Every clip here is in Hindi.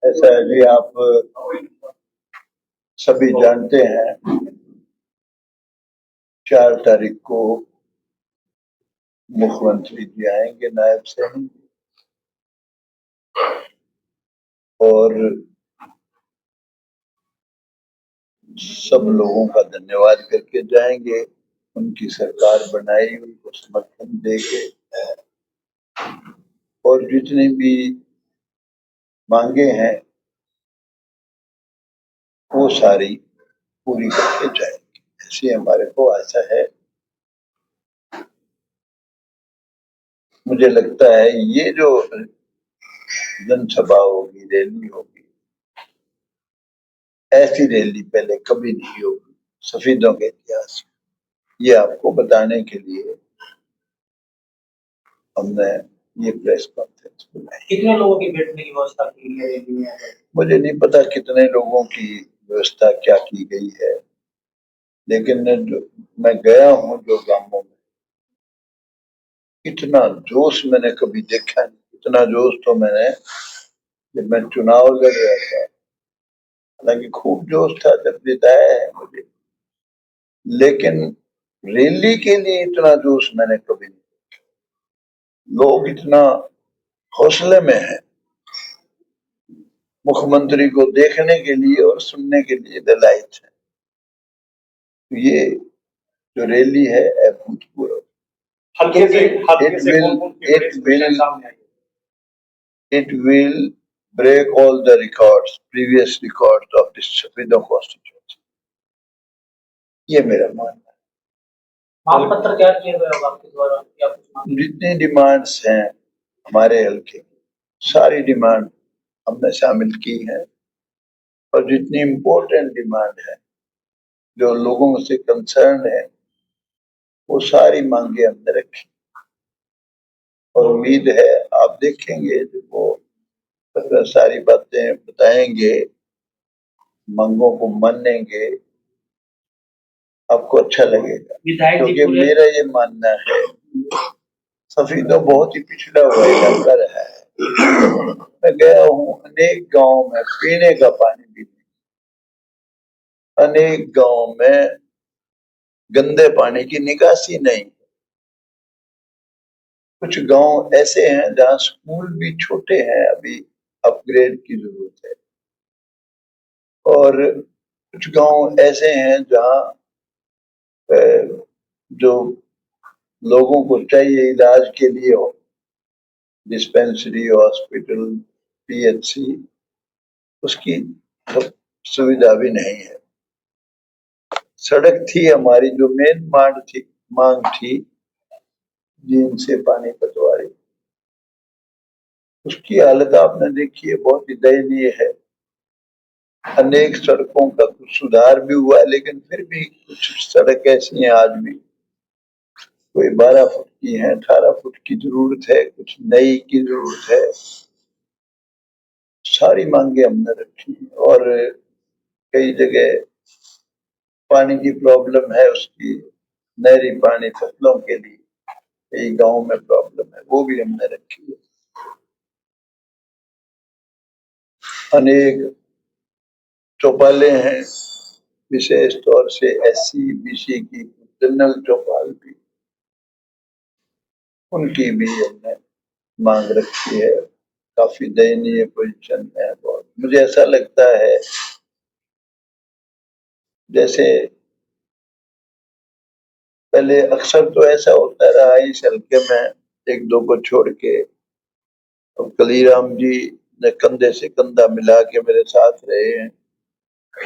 ऐसा है जी, आप सभी जानते हैं 4 तारीख को मुख्यमंत्री जी आएंगे नायब से, और सब लोगों का धन्यवाद करके जाएंगे। उनकी सरकार बनाई, उनको समर्थन देके, और जितनी भी मांगे हैं वो सारी पूरी करके जाएंगे, ऐसी हमारे को आशा है। मुझे लगता है ये जो जनसभा होगी, रैली होगी, ऐसी रैली पहले कभी नहीं होगी सफेदों के इतिहास में। ये आपको बताने के लिए हमने ये प्रेस कॉन्फ्रेंस बुलाई। कितने लोगों की बैठने की व्यवस्था की है रैली में? मुझे नहीं पता कितने लोगों की व्यवस्था क्या की गई है, लेकिन मैं गया हूँ जो गांवों में, इतना जोश मैंने कभी देखा नहीं। इतना जोश तो मैंने, जब मैं चुनाव लड़ रहा था, हालांकि खूब जोश था जब जिताया है मुझे, लेकिन रैली के लिए इतना जोश मैंने कभी नहीं। लोग इतना हौसले में है मुख्यमंत्री को देखने के लिए और सुनने के लिए दलाइत है। ये जो रैली है अभूतपूर्व। It will break all the records, previous records of this Safedo constituency. ये मेरा मानना है। मांग पत्र क्या किया गया होगा आपके द्वारा? जितनी डिमांड्स हैं हमारे हल्के की, सारी डिमांड हमने शामिल की है, और जितनी इम्पोर्टेंट डिमांड है जो लोगों से कंसर्न है, वो सारी मांगे हमने रखी, और उम्मीद है आप देखेंगे जब वो सारी बातें बताएंगे, मांगों को मानेंगे, आपको अच्छा लगेगा। क्योंकि मेरा ये मानना है सफेदों बहुत ही पिछड़ा हुआ इलाका रहा है। मैं गया हूँ अनेक गांव में, पीने का पानी भी नहीं, अनेक गांव में गंदे पानी की निकासी नहीं। कुछ गांव ऐसे हैं जहाँ स्कूल भी छोटे हैं, अभी अपग्रेड की जरूरत है, और कुछ गांव ऐसे हैं जहाँ जो लोगों को चाहिए इलाज के लिए हो, डिस्पेंसरी, हॉस्पिटल, पीएचसी, उसकी सुविधा भी नहीं है। सड़क थी हमारी जो मेन मांग थी जींद से पानीपत वाली, उसकी हालत आपने देखी है, बहुत ही दयनीय है। अनेक सड़कों का कुछ सुधार भी हुआ, लेकिन फिर भी कुछ सड़क ऐसी हैं आज भी, कोई 12 फुट की है, 18 फुट की जरूरत है, कुछ नई की जरूरत है। सारी मांगे हमने रखी, और कई जगह पानी की प्रॉब्लम है, उसकी नहरी पानी फसलों के लिए कई गांव में प्रॉब्लम है, वो भी हमने रखी है। अनेक चौपालें हैं, विशेष तौर से एससी बीसी की जनरल चौपाल भी, उनकी भी हमने मांग रखी है। काफी दयनीय पोजीशन में है बहुत। मुझे ऐसा लगता है जैसे पहले अक्सर तो ऐसा होता रहा इस हल्के में, एक दो को छोड़ के, तो कलीराम जी ने कंधे से कंधा मिला के मेरे साथ रहे हैं,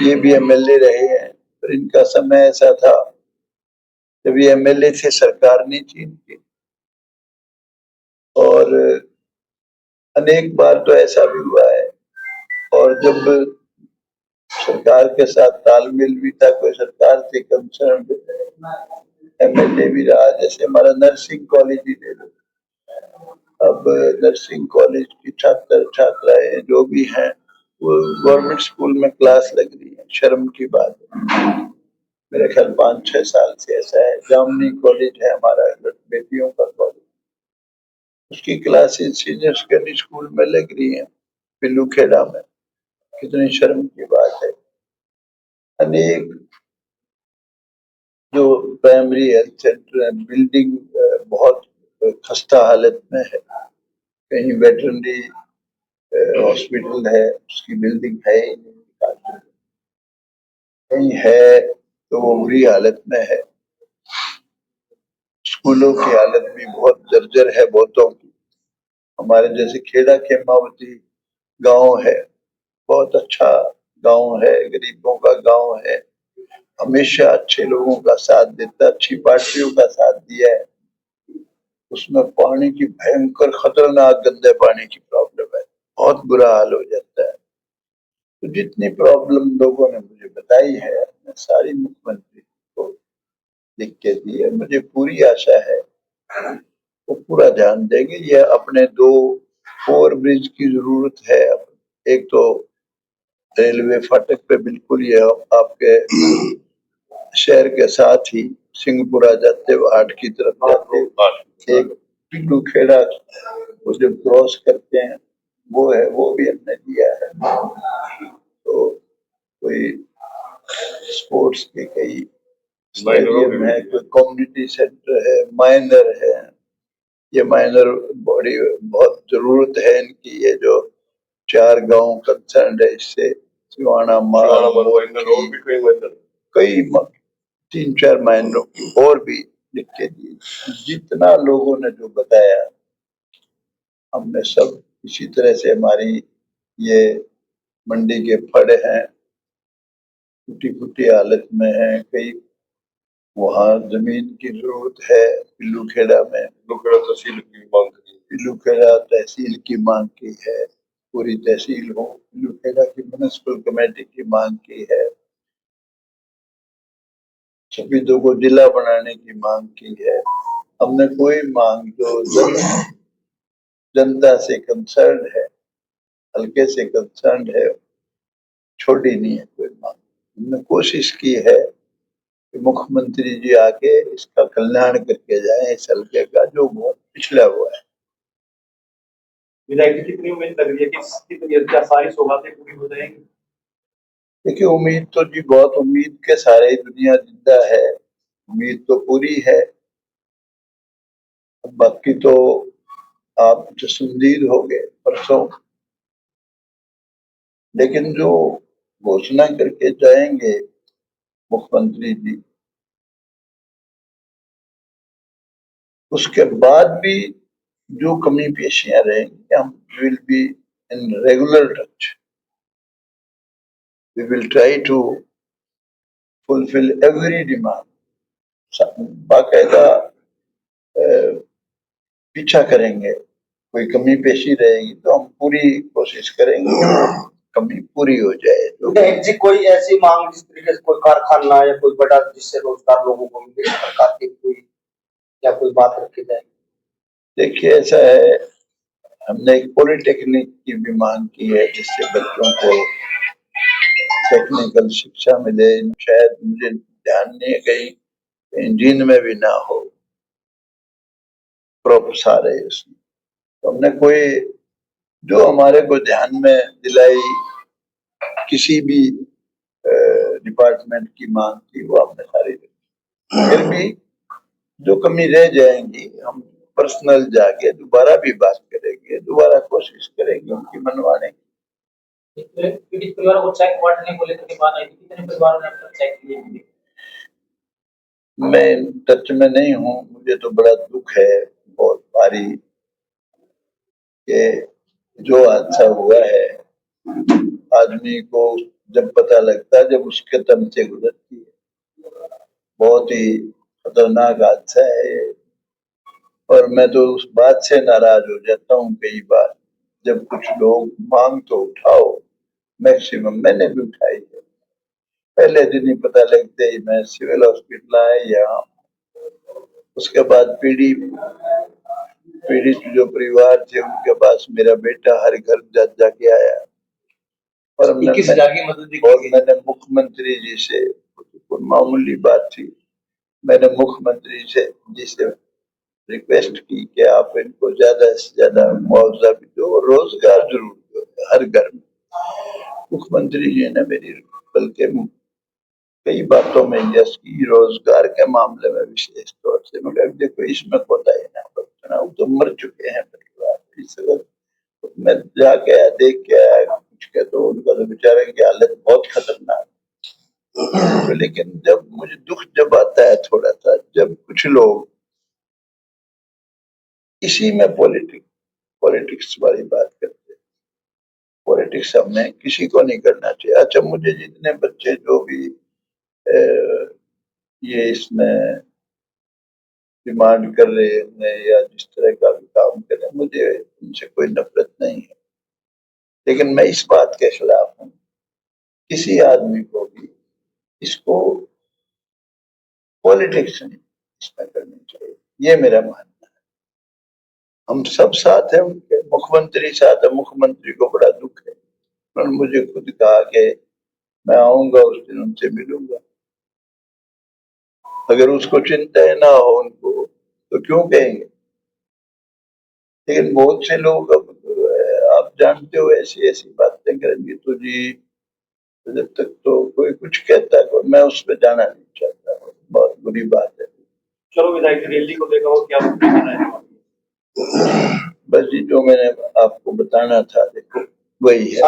ये भी एमएलए रहे हैं, पर इनका समय ऐसा था जब ये एमएलए थे, सरकार नहीं थी इनकी, और अनेक बार तो ऐसा भी हुआ है, और जब सरकार के साथ तालमेल भी था, कोई सरकार से कंसर्न एमएलए भी रहा, जैसे हमारा नर्सिंग कॉलेज ही ले लो। अब नर्सिंग कॉलेज की छात्र छात्राएं जो भी हैं, वो गवर्नमेंट स्कूल में क्लास लग रही है, शर्म की बात है। मेरे ख्याल 5-6 साल से ऐसा है। जामनी कॉलेज है हमारा, बेटियों का कॉलेज, उसकी क्लासेस सीनियर सेकेंडरी स्कूल में लग रही है पिल्लू खेड़ा में। कितनी शर्म की बात है। अनेक जो प्राइमरी हेल्थ सेंटर है, बिल्डिंग बहुत खस्ता हालत में है। कहीं वेटरनरी हॉस्पिटल है, उसकी बिल्डिंग है ही नहीं, कहीं है तो वो बुरी हालत में है। स्कूलों की हालत भी बहुत जर्जर है बहुतों की। हमारे जैसे खेड़ा खेमावती गांव है, बहुत अच्छा गांव है, गरीबों का गांव है, हमेशा अच्छे लोगों का साथ देता, अच्छी पार्टियों का साथ दिया है। उसमें पानी की भयंकर खतरनाक गंदे पानी की प्रॉब्लम है, बहुत बुरा हाल हो जाता है। तो जितनी प्रॉब्लम लोगों ने मुझे बताई है, मैं सारी मुख्यमंत्री को लिख के दी है। मुझे पूरी आशा है वो पूरा ध्यान देंगे। ये अपने 2 ओवर ब्रिज की जरूरत है। एक तो रेलवे फाटक पे बिल्कुल ये आपके शहर के साथ ही सिंहपुरा जाते हुए हाट की तरफ जाते हुए एक पिल्लू खेड़ा वो जब क्रॉस करते हैं वो है, वो भी हमने दिया है। तो कोई स्पोर्ट्स के कई स्टेडियम है, कोई कम्युनिटी सेंटर है, माइनर है। ये माइनर बॉडी बहुत जरूरत है इनकी। ये जो 4 गांव कंसर्न है इससे सिवाना कई 3-4 माइनरों की और भी लिख के दी। जितना लोगों ने जो बताया हमने सब इसी तरह से। हमारी ये मंडी के फड़ हैं, टूटी फूटी हालत में है, कई वहाँ जमीन की जरूरत है। पिल्लू खेड़ा में पिल्लू खेड़ा तहसील की मांग की है, पूरी तहसील हो। पिल्लू खेड़ा की म्युनिसिपल कमेटी की मांग की है। शहीदों को जिला बनाने की मांग की है। हमने कोई मांग जो जनता से कंसर्न है, हल्के से कंसर्न है, छोड़ी नहीं है कोई मांग। हमने कोशिश की है कि मुख्यमंत्री जी आके इसका कल्याण करके जाए इस हल्के का जो बहुत पिछड़ा हुआ है। विधायक जी कितनी उम्मीद लग रही है कि क्या सारी सौगातें पूरी हो जाएंगी? देखिए उम्मीद तो जी बहुत, उम्मीद के सारे दुनिया जिंदा है, उम्मीद तो पूरी है। बाकी तो आप जसुंदीद हो गए परसों, लेकिन जो घोषणा करके जाएंगे मुख्यमंत्री जी, उसके बाद भी जो कमी पेशियां रहेंगी हम will be in regular touch. We will try to fulfil every demand. बाकायदा पीछा करेंगे। कोई कमी पेशी रहेगी तो हम पूरी कोशिश करेंगे कमी पूरी हो जाए। विधायक जी कोई ऐसी मांग जिस तरीके से कोई कारखाना या कोई बड़ा जिससे रोजगार लोगों को मिले, सरकार की कोई या कोई बात रखी जाए? देखिए ऐसा है, हमने एक पॉलिटेक्निक की भी मांग की है जिससे बच्चों को टेक्निकल शिक्षा मिले। शायद मुझे ध्यान नहीं है कहीं इंजीन में भी ना हो, प्रोप्स आ रहे उसमें। तो हमने कोई जो हमारे को ध्यान में दिलाई किसी भी डिपार्टमेंट की मांग थी वो हमने सारी। फिर भी जो कमी रह जाएंगी हम पर्सनल जाके दोबारा भी बात करेंगे, दोबारा कोशिश करेंगे उनकी मनवाने की। पीड़ित परिवारों को चेक बांटने को लेकर के बात आई थी, कितने परिवारों ने अब तक चेक लिए? मैं टच में नहीं हूँ, मुझे तो बड़ा दुख है बहुत भारी कि जो हादसा हुआ है आदमी को जब पता लगता है जब उसके तन से गुजरती है। बहुत ही खतरनाक हादसा है ये। और मैं तो उस बात से नाराज हो जाता हूँ कई बार जब कुछ लोग मांग तो उठाओ, मैक्सिमम मैंने भी उठाई है। पहले दिन ही पता लगते ही मैं सिविल हॉस्पिटल आया यहाँ। उसके बाद पीड़ित जो परिवार थे उनके पास मेरा बेटा हर घर जाके आया और मैंने मुख्यमंत्री जी से, कोई मामूली बात थी, मैंने मुख्यमंत्री जी से रिक्वेस्ट की कि आप इनको ज्यादा से ज्यादा मुआवजा भी दो, रोजगार जरूर दो हर घर में। मुख्यमंत्री जी ने मेरी बल्कि कई बातों में यस की, रोजगार के मामले में विशेष तौर से। मगर देखो इसमें कोताही ना बरतना, वो तो मर चुके हैं परिवार। इस वक्त मैं जाके आया, देख के आया कुछ के, तो उनका तो बेचारे की हालत बहुत खतरनाक। तो लेकिन जब मुझे दुख जब आता है थोड़ा सा, जब कुछ लोग इसी में पॉलिटिक्स वाली बात करते हैं। पॉलिटिक्स हमें किसी को नहीं करना चाहिए। अच्छा, मुझे जितने बच्चे जो भी ये इसमें डिमांड कर रहे हैं या जिस तरह का भी काम कर रहे हैं, मुझे उनसे कोई नफरत नहीं है। लेकिन मैं इस बात के खिलाफ हूँ, किसी आदमी को भी इसको पॉलिटिक्स नहीं इसमें करनी चाहिए, ये मेरा मानना है। हम सब साथ हैं उनके, मुख्यमंत्री साथ है, मुख्यमंत्री को बड़ा दुख है। उन्होंने मुझे खुद कहा कि मैं आऊंगा उस दिन उनसे मिलूंगा। अगर उसको चिंता ना हो उनको तो क्यों कहेंगे? लेकिन बहुत से लोग अब आप जानते हो ऐसी ऐसी बातें करेंगे, तो जी जब तक तो कोई कुछ कहता है, मैं उस पर जाना नहीं चाहता, बहुत बुरी बात है। चलो विधायक रैली को देखा हो क्या बस जी जो मैंने आपको बताना था, देखो वही है।